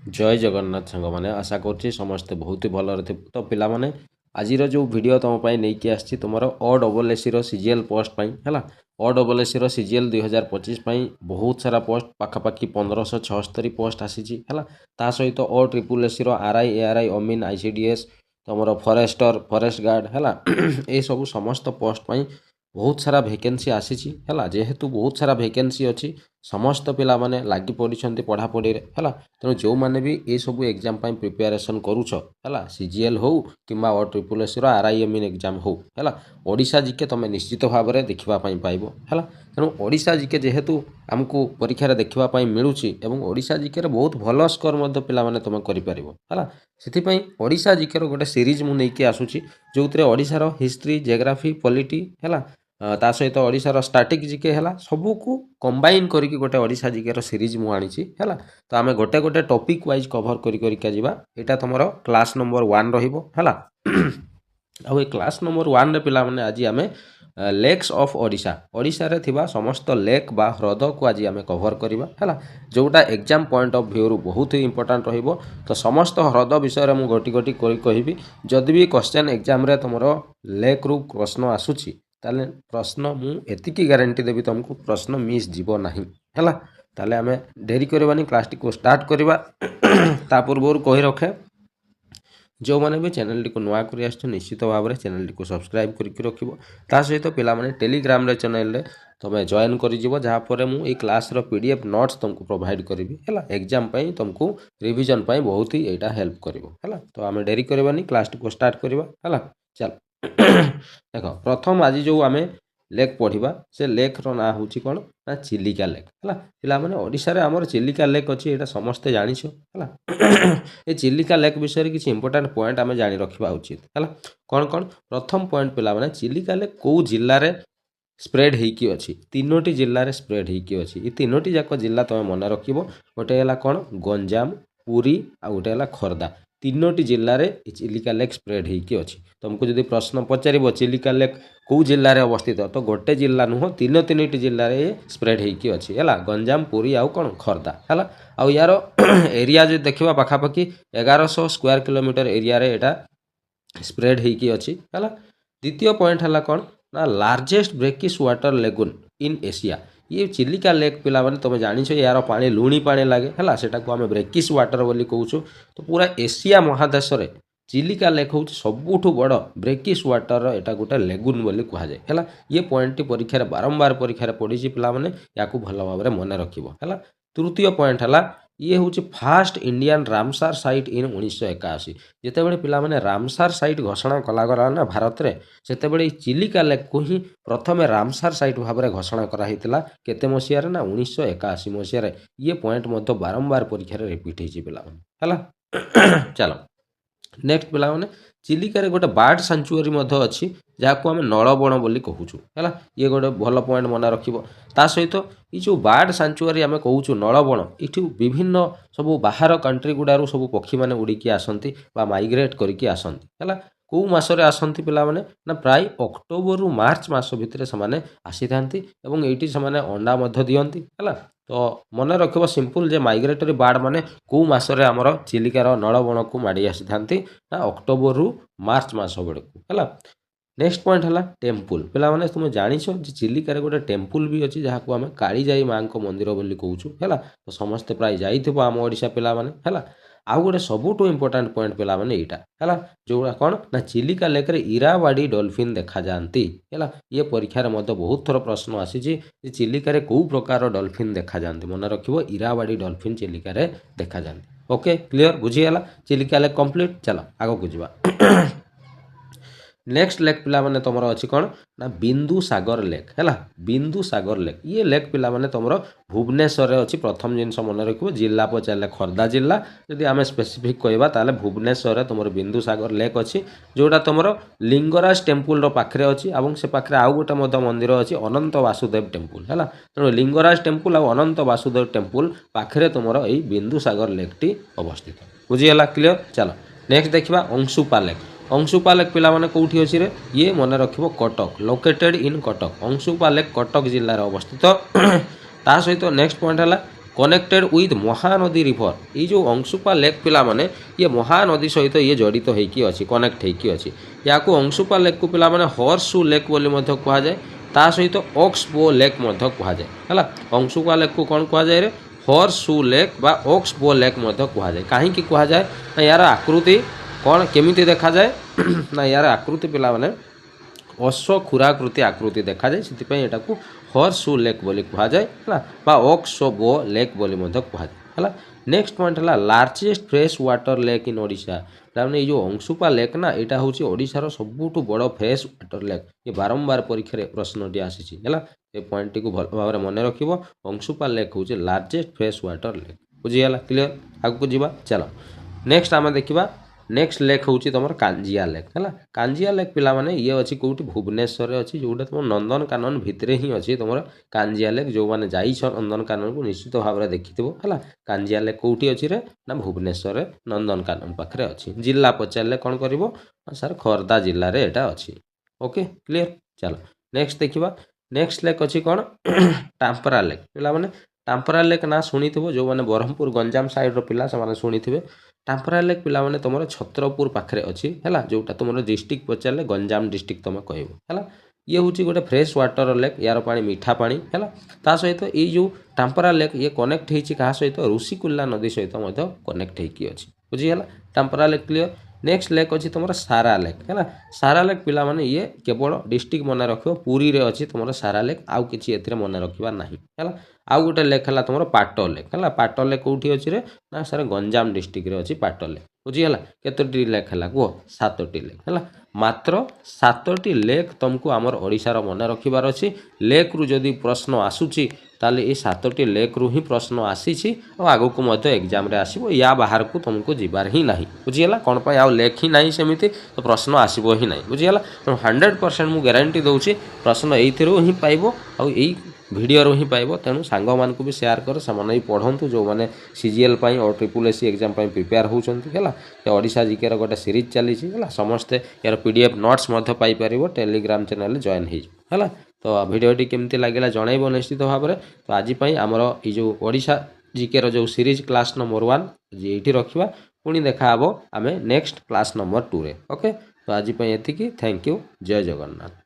जय जगन्नाथ सांग मैंने आशा करुँच समस्ते बहुत ही भल थे। तो पिला माने आजिर जो वीडियो तुम नहीं आसी तुम अ डबल एसी सीजीएल पोस्ट है अ डबल एसी सीजीएल 2025 बहुत सारा पोस्ट पाखापाखि 1576 पोस्ट आसी है सहित अ ट्रिपल एसी आरआई एआरआई अमीन आईसीडीएस तुम फरेस्टर फरेस्ट गार्ड है ये सब समस्त पोस्ट बहुत सारा वैकेंसी आसी है जेहेतु बहुत सारा वैकेंसी अच्छी समस्त पिला माने लागी पड़ी पढ़ापढ़ी है तेणु जो मैंने भी ये सब एग्जाम प्रिपेरेसन करुछ है सीजीएल हो कि अ ट्रिपल एसी आरआईएमइन एग्जाम हो है ओडिशा जिके तुम निश्चित भाव में देखापी पाइब है तेणु ओडिशा जिके जेहेतु आमको परीक्षा देखापी मिलूँ और ओडिशा जिके बहुत भल स्कोर पे तुम कर से ओडिशा जिकेर गोटे सीरीज मुझे आसूँ जो थे ओडिशार हिस्ट्री जियोग्राफी पॉलिटी है ता सहित ओडिशार स्टैटिक जिके है सबू को कंबाइन करके गोटे ओडिशा जिकेर सीरीज मुझे आनी है तो आम गोटे गोटे टॉपिक वाइज कवर कर तुम क्लास नंबर 1 रहा आ क्लास नंबर 1 रे पिला माने आज आम लेक्स ऑफ ओडिशा ओडिशा रे थिबा समस्त लेक बा ह्रद को आज आम कवर करवा है जोटा एग्जाम पॉइंट ऑफ व्यू रु बहुत ही इंपोर्टेंट रहिबो। तो समस्त ह्रद विषय में गोटी गोटी कहबी जदि भी क्वेश्चन एग्जाम रे तुम लेक रु प्रश्न आसूची ताले प्रश्न मुझे ग्यारंटी देवी तुमको प्रश्न मिस जीव ना है ताले आम डेरी करवानी क्लास टी को स्टार्ट करवा ता पूर्व कही रखे जो मैंने भी चैनल टी को नुआ कर निश्चित भाव में चैनल टी को सब्सक्राइब करके रखिबो ता सहित पिला माने टेलीग्राम रे चैनल रे तुम जॉइन कर जहाँपर मुझे क्लास पीडीएफ नोट्स तुमको प्रोवाइड करी है एग्जाम तुमको रिविजन बहुत ही यहाँ हेल्प कर तो आम डेरी करवानी क्लास टी को स्टार्ट करवा है चल देख प्रथम आज जो आम लेक पढ़ा से लेक रो ना हूँ कौन ना चिलिका लेक है पिला माने ओडिशा रे हमर चिलिका लेक अच्छी यहाँ समस्ते जानिछ है ये चिलिका लेक विषय किसी इंपोर्टेंट पॉइंट आम जानी रखा उचित है कौन कौन प्रथम पॉइंट पिला माने चिलिका लेक कौ जिले में स्प्रेड होगी अच्छी तीनोटी जिले में स्प्रेड होगी अच्छी ये तीनोटी जाक जिला तुम मन रख गोटे है कौन गंजाम पुरी आ गोटे है खोर्धा तीनोटी जिले में चिलिका लेक स्प्रेड होगी अच्छी तुमको जब प्रश्न पचार चिलिका लेक कौ जिले में अवस्थित तो गोटे जिला नुह तीन तीनोटी जिले में स्प्रेड होगी अच्छी है गंजाम पुरी आउ कौन खोर्धा है आउ यार एरिया जो देखा पाखापाखि 1100 स्क्वायर किलोमीटर एरिया रे एटा स्प्रेड होगी अच्छी है द्वितीय पॉइंट है कौन ना largest brackish water lagoon in Asia ये चिलिका लेक पिला माने तुम जानिछ यार पानी लुणी पानी लगे है सेटा को आम ब्रेकिश वाटर बोली कहूँ तो पूरा एशिया महादेश रे चिलिका लेक हूँ सबुठू बड़ ब्रेकिश वाटर एटा गोटे लेगुन बोली कहुए है ये पॉइंट परीक्षा बारंबार परीक्षा पड़ी पिला माने याकू भल भाव में मन रखिबो है। तृतीय पॉइंट है ये हूँ फास्ट इंडियन रामसार साइट इन 1981 जितेबाला पिला माने रामसार साइट घोषणा कलागला ना भारत में से चिलिका लेक को ही प्रथम रामसार साइट भाव में घोषणा कराइला केते मसीह ना 1981 मसीह ये पॉइंट बारंबार परीक्षा रिपीट होती है। चलो नेक्स्ट पिला माने चिलिका रे गोटे बार्ड सेंचुरी अच्छी जहाँ आम नलबण बोली कहूँ है ये गोटे भल पॉइंट मन रखिबो ता सहित ये जो बार्ड सेंचुरी आम कहूँ नलबण ये विभिन्न सब बाहर कंट्री गुड़ारू सब पक्षी मैंने उड़ीकी आसती माइग्रेट करके आसती है कौ मसरे आसती पिला माने ना प्राय अक्टोबर रु मार्च मास भितर से आसी था ये अंडा दियंती है तो मन रख सिंपल जे माइग्रेटरी बार्ड माने कौ मसरे आमर चिलिकार नलबण को माड़ी आसी था ना अक्टोबर रु मार्च मास बेड़ू है। नेक्स्ट पॉइंट है टेम्पुल पिला माने तुम जानिछ चिलिकार गोटे टेम्पुल भी अच्छी जहाँ को आम कालीजाई माँ को मंदिर बोली कहूँ है तो समस्ते प्राय जाइथिबो आम ओडिशा पिला माने है आउ गोटे सबुठू इंपोर्टेंट पॉइंट पिला माने एटा है जोड़ा कौन ना चिलिका लेक रे इरावाड़ी डॉल्फिन देखा जाती है ये परीक्षा रे बहुत थर प्रश्न आसी चिलिका रे कौ प्रकार डॉल्फिन देखा जाती मन रखिबो इरावाड़ी डॉल्फिन चिलिका रे देखा जाती। ओके क्लियर बुझीगला चिलिका लेक कंप्लीट। चलो आगो को जीवा नेक्स्ट लेक पिला माने तुम अच्छी कौन ना बिंदु सागर लेक है बिंदु सागर लेक ये लेक पिला माने तुम भुवनेश्वर अच्छी प्रथम जिनस मन रखिबो जिला पचारे खोर्धा जिला जदि आम स्पेसिफिक कहवा ताले भुवनेश्वर तुम बिंदु सागर लेक अच्छी जोटा तुम लिंगराज टेम्पुल पाखे अच्छी और से पाखे आउ गोटे मंदिर अच्छी अनंत वासुदेव टेम्पुल है तेणु लिंगराज टेम्पुल और अनंत वासुदेव टेम्पुल पाखे तुम यही बिंदु सागर लेक टी अवस्थित बुझीगला क्लियर। चलो नेक्स्ट देखा अंशुपा लेक अंशुपा लेक पिला माने कौटी अच्छी रे ये मन रखिबो Cuttack located in Cuttack Anshupa lake Cuttack जिले में अवस्थित ता सहित नेक्स्ट पॉइंट है कनेक्टेड विथ महानदी रिवर ये जो अंशुपा लेक पिला माने ये महानदी सहित ये जड़ित होइकी अछि कनेक्ट होइकी अछि या को अंशुपा लेक को पिला माने हॉर्सशू लेक बोली मध्य कहा जाए ता सहित ऑक्सबो लेक मध्य कहा जाए हला अंशुपा लेक को कौन कहा जाए रे हॉर्सशू लेक बा ऑक्सबो लेक मध्य कहा जाए कहीं कहा जाए ना यार आकृति कौन केमिति देखा जाए ना यार आकृति पिला माने अश्व खुराकृति आकृति देखा जाए से एटा को हॉर्सशू लेक बोली कहा जाए है बा ऑक्सबो लेक बोली मध्य कहा जाए है नेक्स्ट पॉइंट है largest fresh water lake in Odisha तारमाने ये अंशुपा लेक ना यहाँ हूँ ओडिशार सबुठु बड़ फ्रेश वाटर लेक ये बारंबार परीक्षा प्रश्नटी आसी है ये पॉइंट टी को भल भाव में मन रख अंशुपा लेक हूँ लार्जेस्ट फ्रेश वाटर लेक बुझीगला क्लीयर आगू जावा चलो नेक्स्ट आम देखा नेक्स्ट लेक हूँ तुम कांजिया लेक है कांजिया लेक पिला माने ये अच्छी कौटी भुवनेश्वर अच्छी जोटा तुम नंदनकानन भितर ही अच्छी तुम कांजिया लेक जो मैंने जाइछ नंदनकानन को निश्चित भाव में देखि है कांजिया लेक कौटी अच्छी रे ना भुवनेश्वर नंदनकानन पाखे अच्छी जिला पचारे कौन कर सर खोर्धा जिले में यहाँ अच्छी ओके क्लीयर चलो नेक्स्ट देखा नेक्स्ट लेक अच्छी कौन टांपरा लेक पिला माने टांपरा लेक ना शुणी जो मैंने ब्रह्मपुर गंजाम साइड पिला से शुणी टांपरा लेक पिला माने तुम छत्रपुर पाखे अच्छी है जोटा तुम डिस्ट्रिक्ट पचारे गंजाम डिस्ट्रिक्ट तुम कह ये हूँ गोटे फ्रेश वाटर लेक यार पानी मीठा पानी है ता सहित ये जो टांपरा लेक ये कनेक्ट होती क्या सहित ऋषिकुल्ला नदी सहित कनेक्ट होती बुझीगला टांपरा लेक क्लीयर नेक्स्ट लेक अच्छी तुम सारा लेक है सारा लेक पिला माने ये केवल डिस्ट्रिक्ट मन रख पुरी रे अच्छी तुम सारा लेक आउ किसी ए मन रखा ना है आउ गोटे लेक है तुम पाट लेक है पाट लेक कौटी अच्छी रे ना सर गंजाम डिस्ट्रिक्ट रे अच्छी पाट लेक बुझीगला केतोटी लेक है कह 7टी लेक है मात्र 7टी लेक तुमको आमर ओडिशार मन रखिबार अच्छी लेक रु जदि प्रश्न आसूची ताले ये 7टी लेक रु ही प्रश्न आसी आगु को मध्य एग्जाम रे आसीबो या बाहर को तुमको जीवार ही नहीं बुझीगला कौन पाई आउ लेक ही नहीं सेमिति तो प्रश्न आसीबो ही नहीं बुझीगला 100% मु गारंटी दउची प्रश्न एइथिरो ही पाइबो आउ एई वीडियो रो ही पाइबो तेणु सांग मान को भी शेयर कर से पढ़ंतु जो मैंने सीजीएल पाई और SSC एग्जाम पाई प्रिपेयर होउछंती हैला ये ओडिशा जीके रो गोटे सीरीज चली है समस्ते यार पीडीएफ नोट्स मध्य पाई परिबो टेलीग्राम चैनल जॉइन हो है तो वीडियोटी केमती लगे जनइब निश्चित भाव में तो आज आमर ये जो ओडिशा जीके रो जो सीरीज क्लास नंबर 1 ये रखा पुणी देखा आम नेक्स्ट क्लास नंबर 2 रे ओके तो आज एतिकी थैंक यू जय जगन्नाथ।